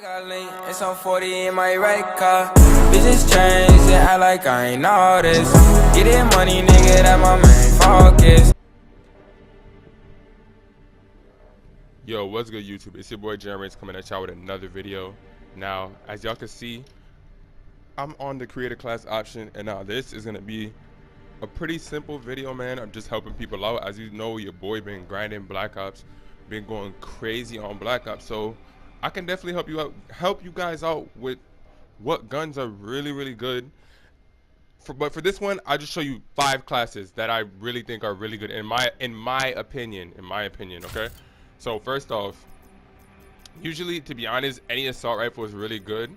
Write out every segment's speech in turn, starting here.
got link, it's on 40 in my right car. Bitches change and act like I ain't all this. Get it money, nigga, that my main focus. Yo, what's good, YouTube? It's your boy Jeremy coming at y'all with another video. Now, as y'all can see, I'm on the creator class option, and now this is gonna be a pretty simple video, man. I'm just helping people out. As you know, your boy been grinding Black Ops, been going crazy on Black Ops, so I can definitely help you guys out with what guns are really good. But for this one, I just show you 5 classes that I really think are really good in my opinion. Okay. So first off, usually, to be honest, any assault rifle is really good,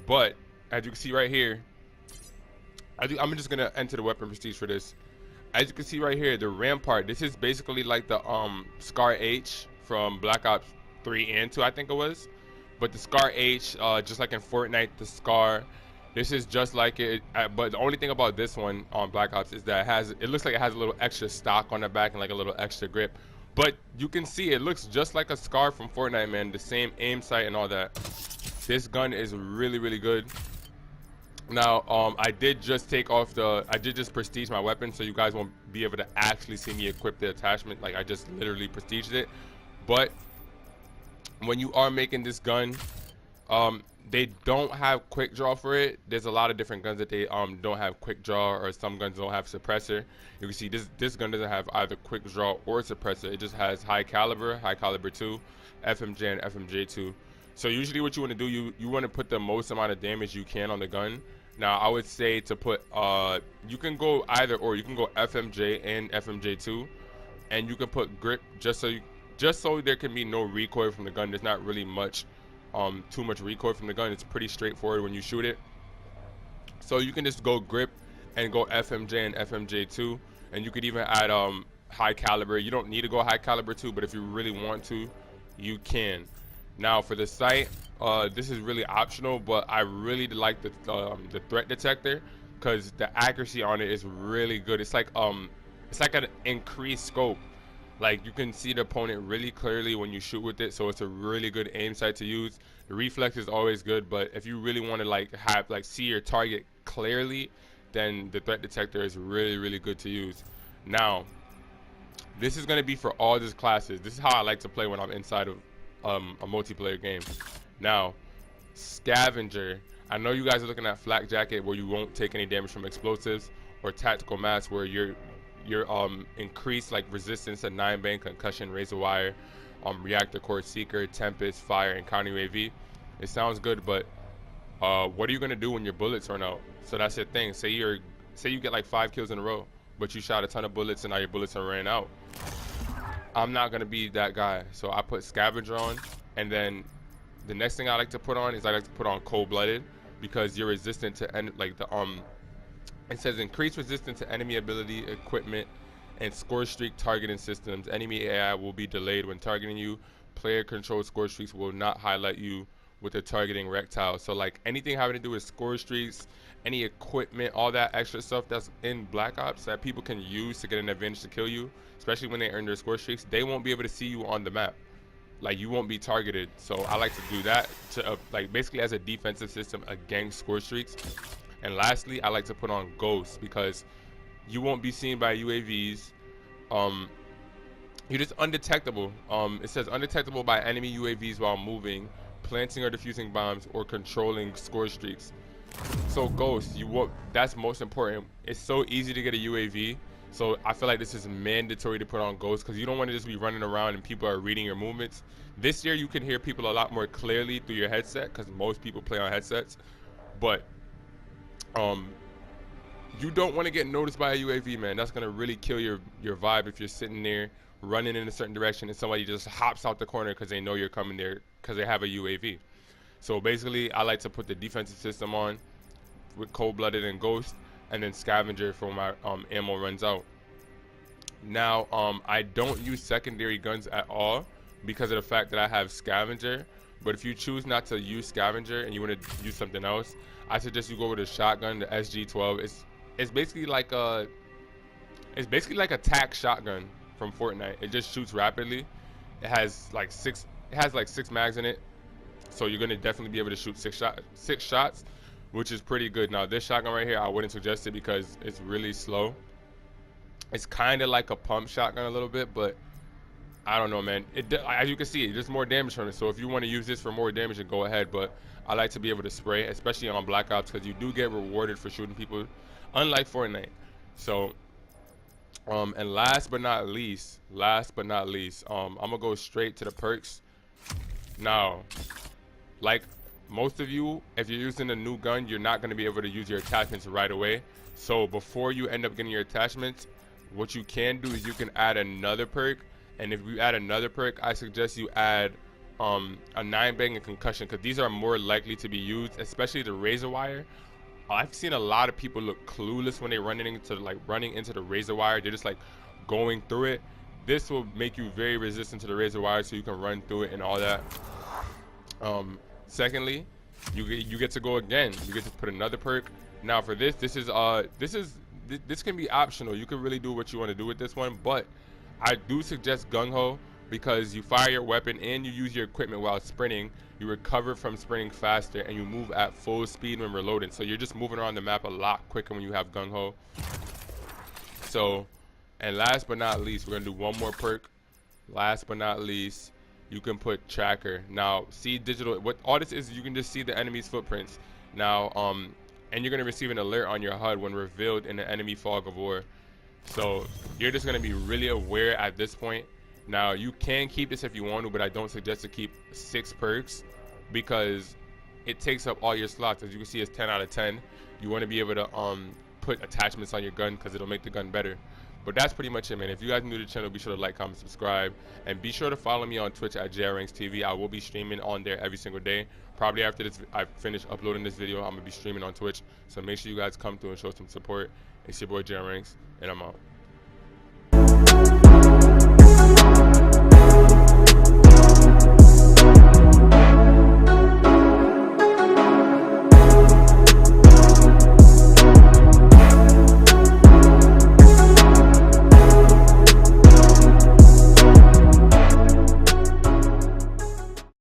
but as you can see right here, I'm just gonna enter the weapon prestige for this. As you can see right here, the Rampart. This is basically like the Scar H from Black Ops 3 and 2, I think it was. But the Scar H, just like in Fortnite, the Scar. This is just like it, but the only thing about this one on Black Ops is that it looks like it has a little extra stock on the back and like a little extra grip. But you can see it looks just like a Scar from Fortnite, man. The same aim sight and all that. This gun is really good. Now, I did just prestige my weapon, so you guys won't be able to actually see me equip the attachment. Like, I just literally prestiged it. But when you are making this gun, they don't have quick draw for it. There's a lot of different guns that they don't have quick draw, or some guns don't have suppressor. You can see this gun doesn't have either quick draw or suppressor. It just has high caliber 2, FMJ, and FMJ2. So usually what you want to do, you want to put the most amount of damage you can on the gun. Now I would say to put you can go either or. You can go FMJ and FMJ2, and you can put grip just so there can be no recoil from the gun. There's not really too much recoil from the gun. It's pretty straightforward when you shoot it. So you can just go grip and go FMJ and FMJ2, and you could even add high caliber. You don't need to go high caliber 2, but if you really want to, you can. Now for the sight, this is really optional, but I really like the threat detector because the accuracy on it is really good. It's like an increased scope. Like, you can see the opponent really clearly when you shoot with it, so it's a really good aim sight to use. The reflex is always good, but if you really want to see your target clearly, then the threat detector is really good to use. Now, this is going to be for all these classes. This is how I like to play when I'm inside of a multiplayer game. Now, Scavenger. I know you guys are looking at Flak Jacket, where you won't take any damage from explosives, or Tactical Mask, where you're increased like resistance to 9-bang, concussion, razor wire, reactor core, seeker, tempest, fire, and counter UAV. It sounds good, but what are you gonna do when your bullets run out? So that's the thing. Say you get like 5 kills in a row, but you shot a ton of bullets and now your bullets are running out. I'm not gonna be that guy, so I put Scavenger on, and then the next thing I like to put on is Cold-Blooded, because you're resistant to it says increased resistance to enemy ability, equipment, and score streak targeting systems. Enemy AI will be delayed when targeting you. Player controlled score streaks will not highlight you with the targeting rectile. So like anything having to do with score streaks, any equipment, all that extra stuff that's in Black Ops that people can use to get an advantage to kill you, especially when they earn their score streaks, they won't be able to see you on the map. Like, you won't be targeted. So I like to do that to like basically as a defensive system against score streaks. And lastly, I like to put on Ghost, because you won't be seen by UAVs. You're just undetectable. It says undetectable by enemy UAVs while moving, planting or defusing bombs, or controlling score streaks. So Ghost, that's most important. It's so easy to get a UAV, so I feel like this is mandatory to put on Ghost, because you don't want to just be running around and people are reading your movements. This year you can hear people a lot more clearly through your headset, because most people play on headsets. But you don't want to get noticed by a UAV, man. That's gonna really kill your vibe if you're sitting there running in a certain direction and somebody just hops out the corner because they know you're coming there because they have a UAV. So basically, I like to put the defensive system on with Cold-Blooded and Ghost, and then Scavenger for my ammo runs out. Now, I don't use secondary guns at all because of the fact that I have Scavenger. But if you choose not to use Scavenger and you want to use something else, I suggest you go with a shotgun, the SG-12. It's basically like a TAC shotgun from Fortnite. It just shoots rapidly. It has like six mags in it. So you're gonna definitely be able to shoot six shots, which is pretty good. Now this shotgun right here, I wouldn't suggest it because it's really slow. It's kind of like a pump shotgun a little bit, but I don't know, man. As you can see, there's more damage from it. So if you want to use this for more damage, then go ahead. But I like to be able to spray, especially on Black Ops, because you do get rewarded for shooting people, unlike Fortnite. So, and last but not least, I'm gonna go straight to the perks. Now, like most of you, if you're using a new gun, you're not gonna be able to use your attachments right away. So before you end up getting your attachments, what you can do is you can add another perk. And if you add another perk, I suggest you add a 9-bang and concussion, because these are more likely to be used, especially the razor wire. I've seen a lot of people look clueless when they running into the razor wire. They're just like going through it. This will make you very resistant to the razor wire, so you can run through it and all that. Secondly, you get to go again. You get to put another perk. Now for this can be optional. You can really do what you want to do with this one, but I do suggest Gung Ho, because you fire your weapon and you use your equipment while sprinting. You recover from sprinting faster, and you move at full speed when reloading. So you're just moving around the map a lot quicker when you have Gung Ho. So, and last but not least, we're gonna do one more perk. Last but not least, you can put Tracker. Now, see digital. What all this is, you can just see the enemy's footprints. Now, and you're gonna receive an alert on your HUD when revealed in the enemy fog of war. So you're just gonna be really aware at this point. Now you can keep this if you want to, but I don't suggest to keep 6 perks because it takes up all your slots. As you can see, it's 10 out of 10. You want to be able to put attachments on your gun because it'll make the gun better. But that's pretty much it, man. If you guys are new to the channel, be sure to like, comment, subscribe, and be sure to follow me on Twitch at JRanksTV. I will be streaming on there every single day. Probably after I finish uploading this video, I'm gonna be streaming on Twitch. So make sure you guys come through and show some support. It's your boy JRanks, and I'm out.